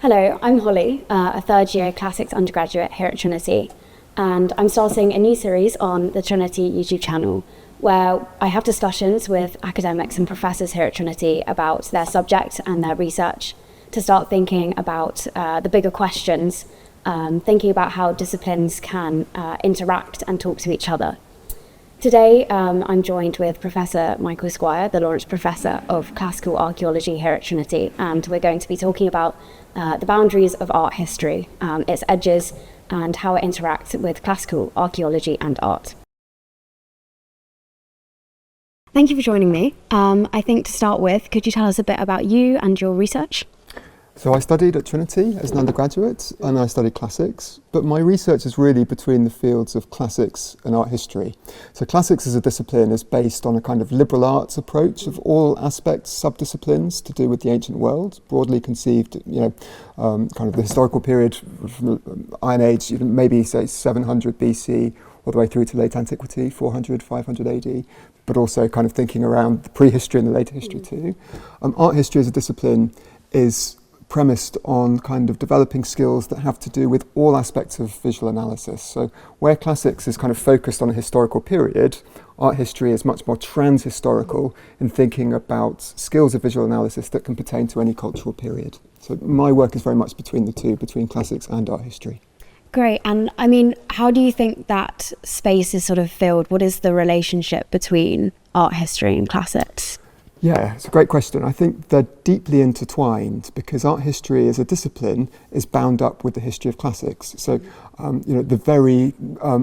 Hello, I'm Holly, a third year Classics undergraduate here at Trinity, and I'm starting a new series on the Trinity YouTube channel where I have discussions with academics and professors here at Trinity about their subject and their research to start thinking about the bigger questions, thinking about how disciplines can interact and talk to each other. Today, I'm joined with Professor Michael Squire, the Lawrence Professor of Classical Archaeology here at Trinity, and we're going to be talking about the boundaries of art history, its edges, and how it interacts with classical archaeology and art. Thank you for joining me. I think to start with, could you tell us a bit about you and your research? So I studied at Trinity as an undergraduate and I studied classics, but my research is really between the fields of classics and art history. So classics as a discipline is based on a kind of liberal arts approach of all aspects, sub-disciplines to do with the ancient world, broadly conceived, kind of the historical period from the Iron Age, maybe say 700 BC all the way through to late antiquity, 400, 500 AD, but also kind of thinking around the prehistory and the later history too. Art history as a discipline is premised on kind of developing skills that have to do with all aspects of visual analysis. So where classics is kind of focused on a historical period, art history is much more trans-historical in thinking about skills of visual analysis that can pertain to any cultural period. So my work is very much between the two, between classics and art history. Great. And I mean, how do you think that space is sort of filled? What is the relationship between art history and classics? Yeah, it's a great question. I think they're deeply intertwined because art history as a discipline is bound up with the history of classics. So, the very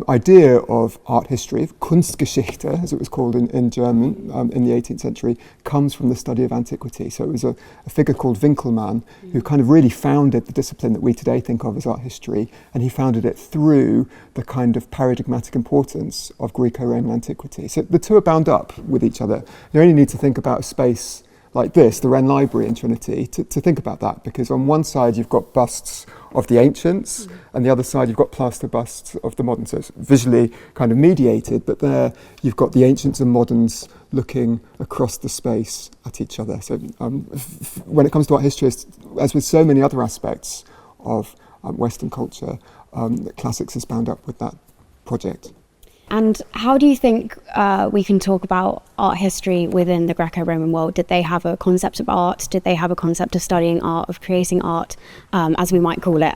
idea of art history, of Kunstgeschichte, as it was called in German in the 18th century, comes from the study of antiquity. So it was a figure called Winkelmann who kind of really founded the discipline that we today think of as art history, and he founded it through the kind of paradigmatic importance of Greco-Roman antiquity. So the two are bound up with each other. You only need to think about a space like this, the Wren Library in Trinity, to think about that, because on one side you've got busts of the ancients and the other side you've got plaster busts of the moderns. So it's visually kind of mediated, but there you've got the ancients and moderns looking across the space at each other. So when it comes to art history, as with so many other aspects of Western culture, classics is bound up with that project. And how do you think we can talk about art history within the Greco-Roman world? Did they have a concept of art? Did they have a concept of studying art, of creating art, as we might call it,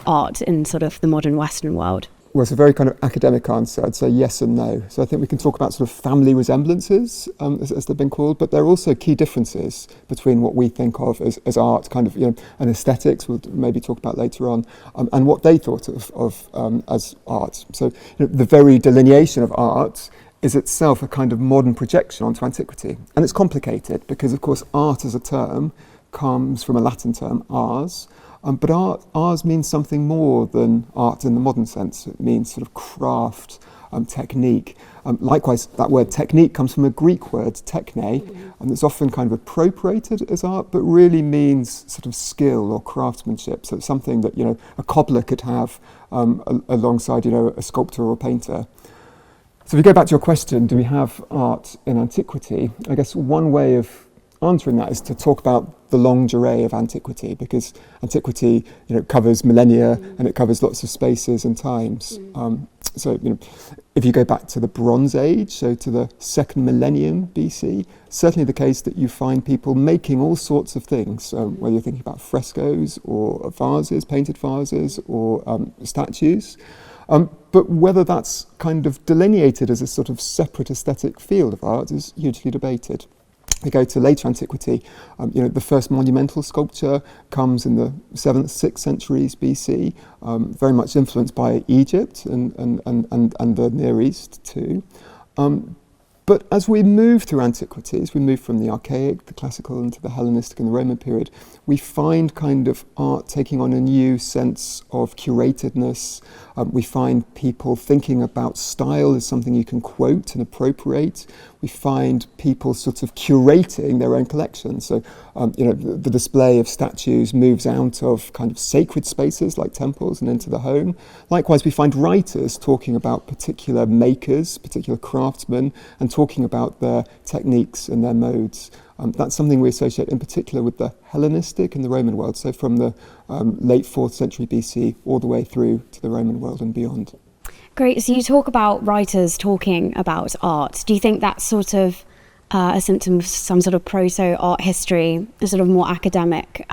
art in sort of the modern Western world? Well, it's a very kind of academic answer. I'd say yes and no. So I think we can talk about sort of family resemblances, as they've been called, but there are also key differences between what we think of as art, kind of, and aesthetics, we'll maybe talk about later on, and what they thought of as art. So the very delineation of art is itself a kind of modern projection onto antiquity. And it's complicated because, of course, art as a term comes from a Latin term, ars, but ars means something more than art in the modern sense. It means sort of craft, technique. Likewise, that word technique comes from a Greek word, techne, and it's often kind of appropriated as art, but really means sort of skill or craftsmanship. So it's something that, a cobbler could have alongside, a sculptor or painter. So if we go back to your question, do we have art in antiquity? I guess one way of answering that is to talk about the longue durée of antiquity, because antiquity, covers millennia and it covers lots of spaces and times. So, if you go back to the Bronze Age, so to the second millennium BC, certainly the case that you find people making all sorts of things, whether you're thinking about frescoes or vases, painted vases, or statues. But whether that's kind of delineated as a sort of separate aesthetic field of art is hugely debated. We go to later antiquity, the first monumental sculpture comes in the 7th, 6th centuries BC, very much influenced by Egypt and the Near East too. But as we move through antiquities, we move from the archaic, the classical, into the Hellenistic and the Roman period, we find kind of art taking on a new sense of curatedness. We find people thinking about style as something you can quote and appropriate. we find people sort of curating their own collections. So, the display of statues moves out of kind of sacred spaces like temples and into the home. Likewise, we find writers talking about particular makers, particular craftsmen, and talking about their techniques and their modes. That's something we associate in particular with the Hellenistic and the Roman world, so from the late 4th century BC all the way through to the Roman world and beyond. Great. So you talk about writers talking about art. Do you think that's sort of a symptom of some sort of proto-art history, a sort of more academic,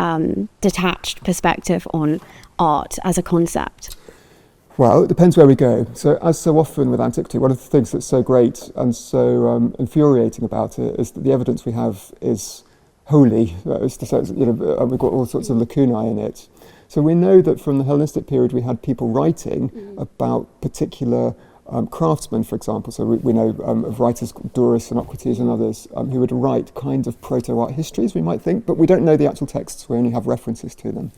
detached perspective on art as a concept? Well, it depends where we go. So as so often with antiquity, one of the things that's so great and so infuriating about it is that the evidence we have is wholly, we've got all sorts of lacunae in it. So we know that from the Hellenistic period we had people writing about particular craftsmen, for example. So we know of writers, Durus and Socrates and others, who would write kinds of proto-art histories, we might think, but we don't know the actual texts, we only have references to them.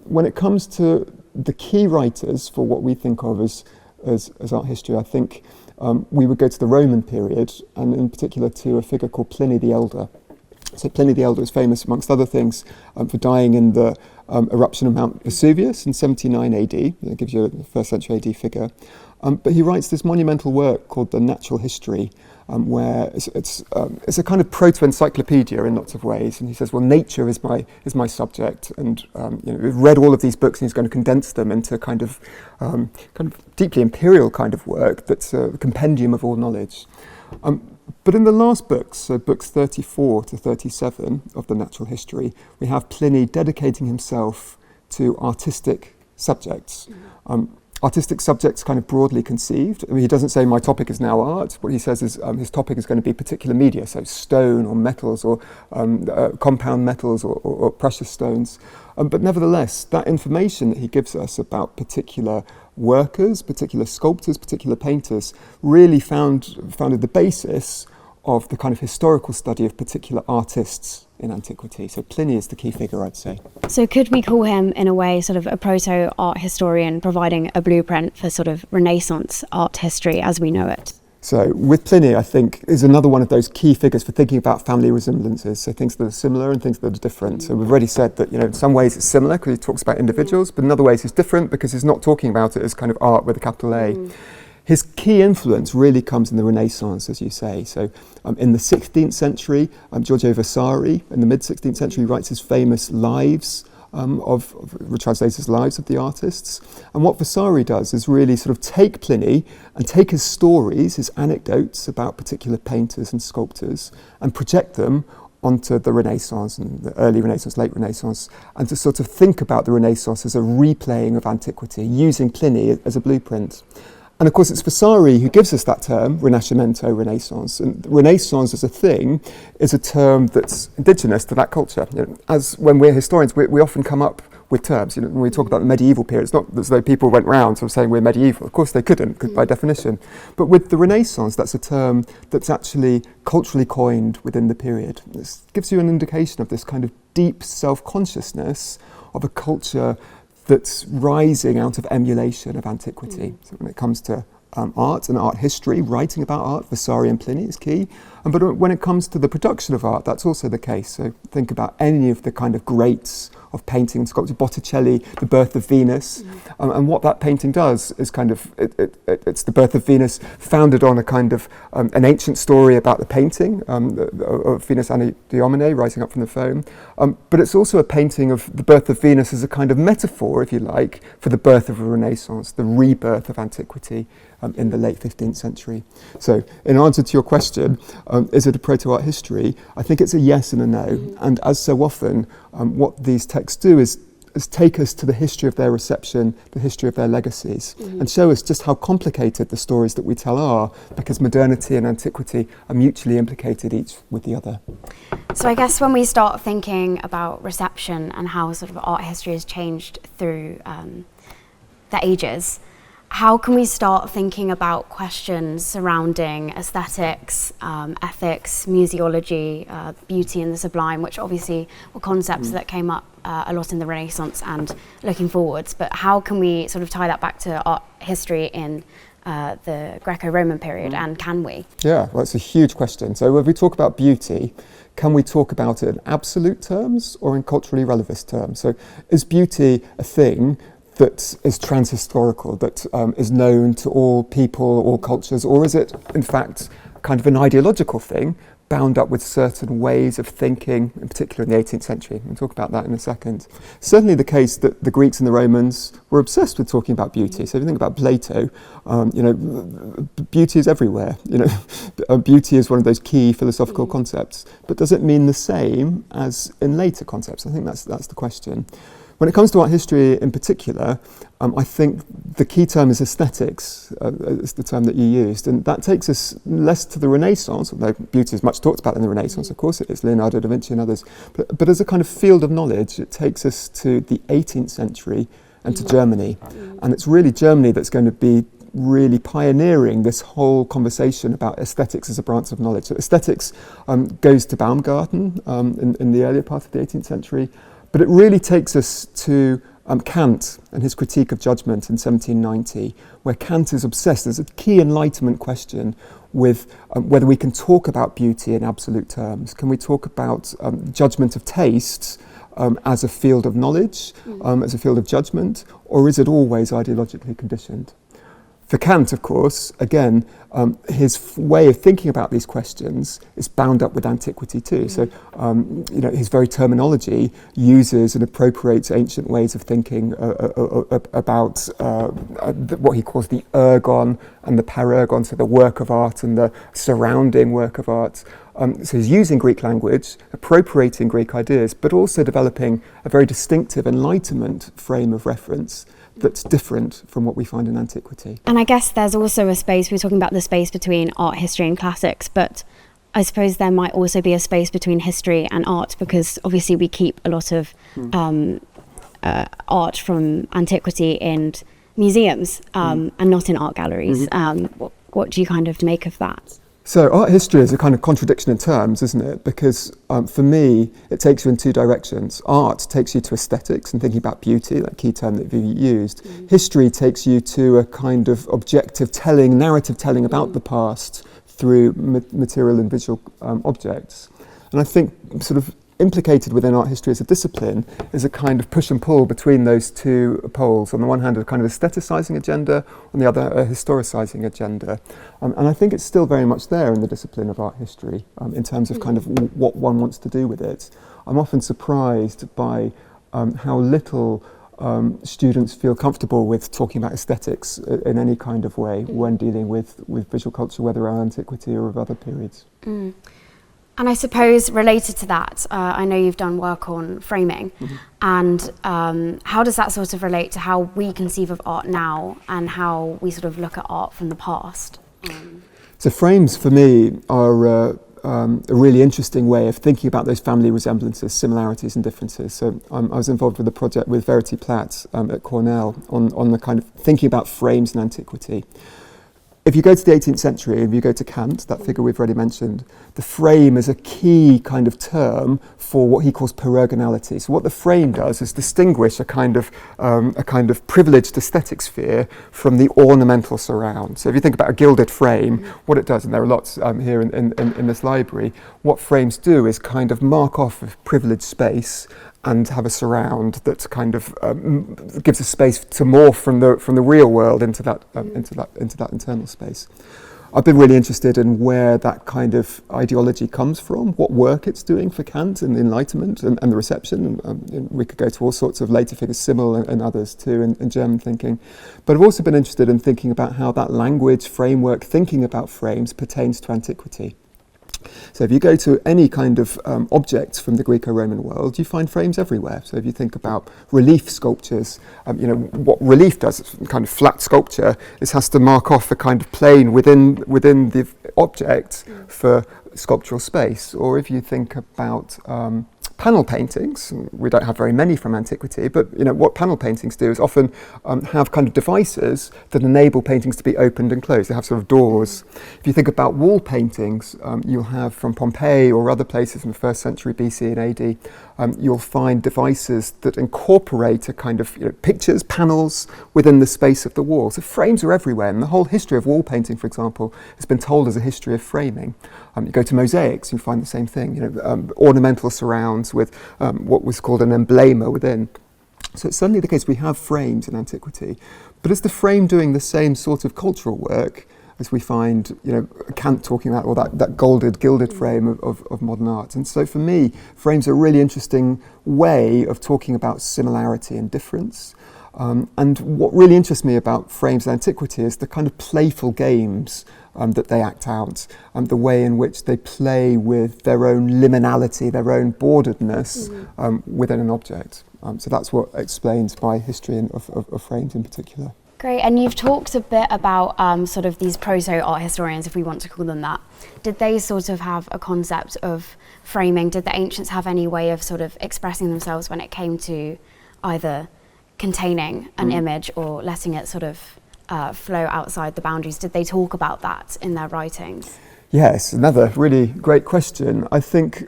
When it comes to the key writers for what we think of as art history, I think we would go to the Roman period, and in particular to a figure called Pliny the Elder. So Pliny the Elder is famous, amongst other things, for dying in the eruption of Mount Vesuvius in 79 AD. That gives you a 1st century AD figure. But he writes this monumental work called The Natural History, where it's a kind of proto-encyclopedia in lots of ways. And he says, well, nature is my subject, and we've read all of these books, and he's going to condense them into kind of deeply imperial kind of work that's a compendium of all knowledge. But in the last books, so books 34 to 37 of the Natural History, we have Pliny dedicating himself to artistic subjects. Artistic subjects kind of broadly conceived. I mean, he doesn't say my topic is now art. What he says is his topic is going to be particular media, so stone or metals or compound metals or precious stones. But nevertheless, that information that he gives us about particular workers, particular sculptors, particular painters, really founded the basis of the kind of historical study of particular artists in antiquity. So Pliny is the key figure, I'd say. So could we call him, in a way, sort of a proto-art historian, providing a blueprint for sort of Renaissance art history as we know it? So with Pliny, I think, is another one of those key figures for thinking about family resemblances, so things that are similar and things that are different. So we've already said that, in some ways it's similar because he talks about individuals, but in other ways it's different because he's not talking about it as kind of art with a capital A. His key influence really comes in the Renaissance, as you say. So in the 16th century, Giorgio Vasari, in the mid-16th century, writes his famous lives, translates his lives of the artists. And what Vasari does is really sort of take Pliny and take his stories, his anecdotes about particular painters and sculptors, and project them onto the Renaissance and the early Renaissance, late Renaissance, and to sort of think about the Renaissance as a replaying of antiquity, using Pliny as a blueprint. And of course, it's Vasari who gives us that term, Rinascimento, Renaissance. And Renaissance as a thing is a term that's indigenous to that culture. As when we're historians, we often come up with terms. When we talk about the medieval period, it's not as though people went round sort of saying we're medieval. Of course they couldn't, by definition. But with the Renaissance, that's a term that's actually culturally coined within the period. This gives you an indication of this kind of deep self-consciousness of a culture that's rising out of emulation of antiquity. So when it comes to art and art history, writing about art, Vasari and Pliny is key. But when it comes to the production of art, that's also the case. So think about any of the kind of greats of painting and sculpture, Botticelli, The Birth of Venus. And what that painting does is kind of, it's The Birth of Venus founded on a kind of an ancient story about the painting of Venus Anadyomene rising up from the foam. But it's also a painting of the birth of Venus as a kind of metaphor, if you like, for the birth of a Renaissance, the rebirth of antiquity in the late 15th century. So in answer to your question, is it a proto-art history? I think it's a yes and a no. And as so often, what these texts do is take us to the history of their reception, the history of their legacies, and show us just how complicated the stories that we tell are, because modernity and antiquity are mutually implicated each with the other. So I guess when we start thinking about reception and how sort of art history has changed through the ages, how can we start thinking about questions surrounding aesthetics, ethics, museology, beauty and the sublime, which obviously were concepts that came up a lot in the Renaissance and looking forwards, but how can we sort of tie that back to art history in the Greco-Roman period, and can we? Yeah, well, it's a huge question. So when we talk about beauty, can we talk about it in absolute terms or in culturally relevant terms? So is beauty a thing that is transhistorical, that is known to all people, all cultures, or is it, in fact, kind of an ideological thing bound up with certain ways of thinking, in particular in the 18th century? We'll talk about that in a second. Certainly the case that the Greeks and the Romans were obsessed with talking about beauty. So if you think about Plato, beauty is everywhere. Beauty is one of those key philosophical concepts. But does it mean the same as in later concepts? I think that's the question. When it comes to art history in particular, I think the key term is aesthetics, is the term that you used, and that takes us less to the Renaissance, although beauty is much talked about in the Renaissance, of course it is, Leonardo da Vinci and others, but as a kind of field of knowledge, it takes us to the 18th century and to Germany, and it's really Germany that's going to be really pioneering this whole conversation about aesthetics as a branch of knowledge. So aesthetics goes to Baumgarten in the earlier part of the 18th century, but it really takes us to Kant and his critique of judgment in 1790, where Kant is obsessed. There's a key Enlightenment question with whether we can talk about beauty in absolute terms. Can we talk about judgment of tastes as a field of knowledge, as a field of judgment, or is it always ideologically conditioned? For Kant, of course, again, his way of thinking about these questions is bound up with antiquity too. So, his very terminology uses and appropriates ancient ways of thinking about what he calls the ergon and the parergon, so the work of art and the surrounding work of art. So he's using Greek language, appropriating Greek ideas, but also developing a very distinctive Enlightenment frame of reference that's different from what we find in antiquity. And I guess there's also a space, we're talking about the space between art history and classics, but I suppose there might also be a space between history and art, because obviously we keep a lot of art from antiquity in museums and not in art galleries. What do you kind of make of that? So art history is a kind of contradiction in terms, isn't it? Because for me, it takes you in two directions. Art takes you to aesthetics and thinking about beauty, that key term that you used. History takes you to a kind of objective telling, narrative telling about the past through material and visual objects. And I think sort of implicated within art history as a discipline is a kind of push and pull between those two poles. On the one hand, a kind of aestheticising agenda, on the other, a historicising agenda. And I think it's still very much there in the discipline of art history in terms of kind of what one wants to do with it. I'm often surprised by how little students feel comfortable with talking about aesthetics in any kind of way when dealing with visual culture, whether around antiquity or of other periods. And I suppose related to that, I know you've done work on framing, and how does that sort of relate to how we conceive of art now and how we sort of look at art from the past? So frames for me are a really interesting way of thinking about those family resemblances, similarities and differences. So I was involved with a project with Verity Platt at Cornell on the kind of thinking about frames in antiquity. If you go to the 18th century, if you go to Kant, that figure we've already mentioned, the frame is a key kind of term for what he calls parergonality. So what the frame does is distinguish a kind of privileged aesthetic sphere from the ornamental surround. So if you think about a gilded frame, what it does, and there are lots here in this library, what frames do is kind of mark off a privileged space and have a surround that kind of gives a space to morph from the real world into that internal space. I've been really interested in where that kind of ideology comes from, what work it's doing for Kant and the Enlightenment and the reception. We could go to all sorts of later figures, Simmel and others too, in German thinking. But I've also been interested in thinking about how that language framework, thinking about frames, pertains to antiquity. So if you go to any kind of objects from the Greco-Roman world, you find frames everywhere. So if you think about relief sculptures, what relief does, it's kind of flat sculpture, is has to mark off a kind of plane within the object for sculptural space. Or if you think about panel paintings. We don't have very many from antiquity, but what panel paintings do is often have kind of devices that enable paintings to be opened and closed. They have sort of doors. If you think about wall paintings, you'll have from Pompeii or other places in the 1st century BC and AD, you'll find devices that incorporate a kind of pictures, panels within the space of the wall. So frames are everywhere, and the whole history of wall painting, for example, has been told as a history of framing. You go to mosaics, you find the same thing, ornamental surrounds with what was called an emblema within. So it's certainly the case we have frames in antiquity, but is the frame doing the same sort of cultural work as we find, Kant talking about, or that gilded frame of modern art? And so for me, frames are a really interesting way of talking about similarity and difference. And what really interests me about frames in antiquity is the kind of playful games that they act out, and the way in which they play with their own liminality, their own borderedness within an object. So that's what explains my history of frames in particular. Great, and you've talked a bit about sort of these proto-art historians, if we want to call them that. Did they sort of have a concept of framing? Did the ancients have any way of sort of expressing themselves when it came to either containing an image or letting it sort of flow outside the boundaries? Did they talk about that in their writings? Yes, another really great question. I think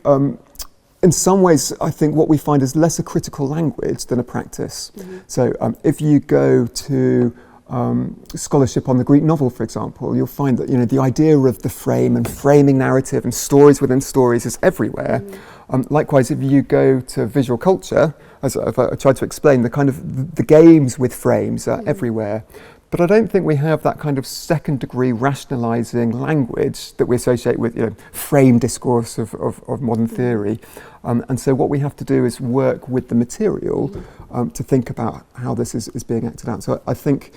in some ways, I think what we find is less a critical language than a practice. So if you go to scholarship on the Greek novel, for example, you'll find that the idea of the frame and framing narrative and stories within stories is everywhere. Likewise, if you go to visual culture, as I tried to explain, the kind of the games with frames are everywhere. But I don't think we have that kind of second-degree rationalising language that we associate with, frame discourse of modern theory. And so what we have to do is work with the material to think about how this is being acted out. So I think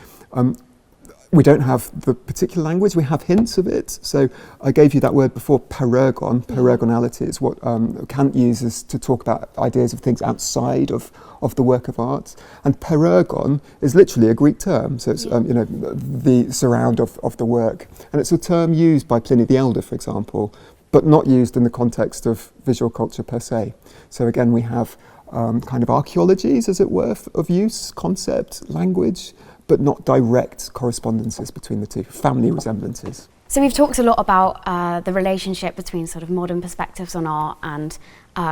we don't have the particular language, we have hints of it. So I gave you that word before, parergon. Parergonality is what Kant uses to talk about ideas of things outside of the work of art. And parergon is literally a Greek term, so it's the surround of the work. And it's a term used by Pliny the Elder, for example, but not used in the context of visual culture per se. So again, we have kind of archaeologies, as it were, of use, concept, language, but not direct correspondences between the two, family resemblances. So we've talked a lot about the relationship between sort of modern perspectives on art and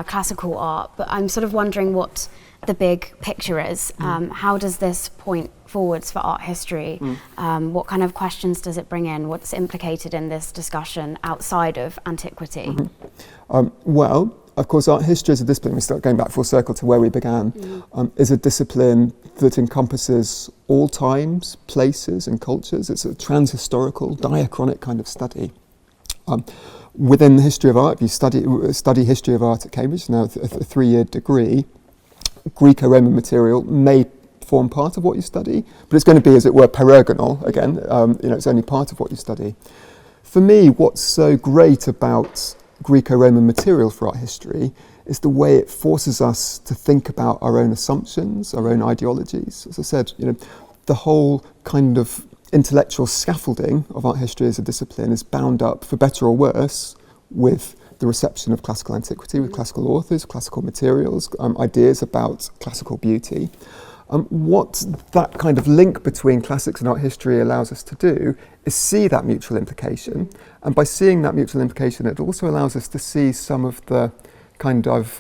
classical art, but I'm sort of wondering what the big picture is. How does this point forwards for art history? What kind of questions does it bring in? What's implicated in this discussion outside of antiquity? Well, of course, art history as a discipline, we start going back full circle to where we began, is a discipline that encompasses all times, places and cultures. It's a transhistorical, diachronic kind of study. Within the history of art, if you study history of art at Cambridge, now a 3-year degree, Greco-Roman material may form part of what you study, but it's going to be, as it were, parergonal again. It's only part of what you study. For me, what's so great about Greco-Roman material for art history is the way it forces us to think about our own assumptions, our own ideologies. As I said, the whole kind of intellectual scaffolding of art history as a discipline is bound up, for better or worse, with the reception of classical antiquity, with classical authors, classical materials, ideas about classical beauty. What that kind of link between classics and art history allows us to do is see that mutual implication. And by seeing that mutual implication, it also allows us to see some of the kind of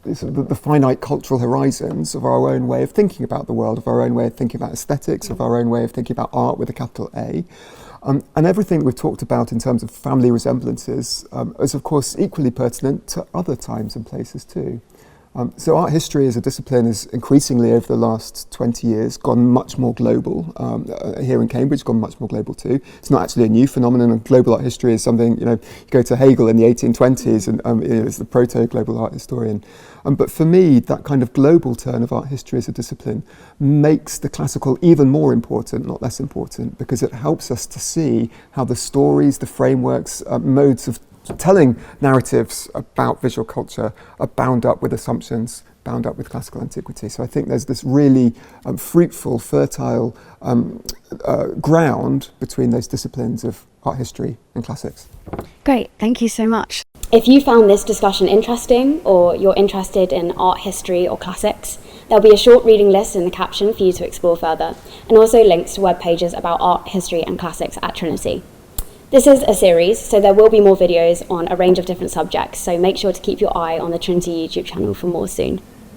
the finite cultural horizons of our own way of thinking about the world, of our own way of thinking about aesthetics, of our own way of thinking about art with a capital A. And everything we've talked about in terms of family resemblances is, of course, equally pertinent to other times and places too. So art history as a discipline is increasingly, over the last 20 years, gone much more global. Here in Cambridge, gone much more global too. It's not actually a new phenomenon, and global art history is something, you go to Hegel in the 1820s and is the proto-global art historian. But for me, that kind of global turn of art history as a discipline makes the classical even more important, not less important, because it helps us to see how the stories, the frameworks, modes of telling narratives about visual culture are bound up with assumptions, bound up with classical antiquity. So I think there's this really fruitful, fertile ground between those disciplines of art history and classics. Great, thank you so much. If you found this discussion interesting, or you're interested in art history or classics, there'll be a short reading list in the caption for you to explore further, and also links to web pages about art, history, and classics at Trinity. This is a series, so there will be more videos on a range of different subjects, so make sure to keep your eye on the Trinity YouTube channel for more soon.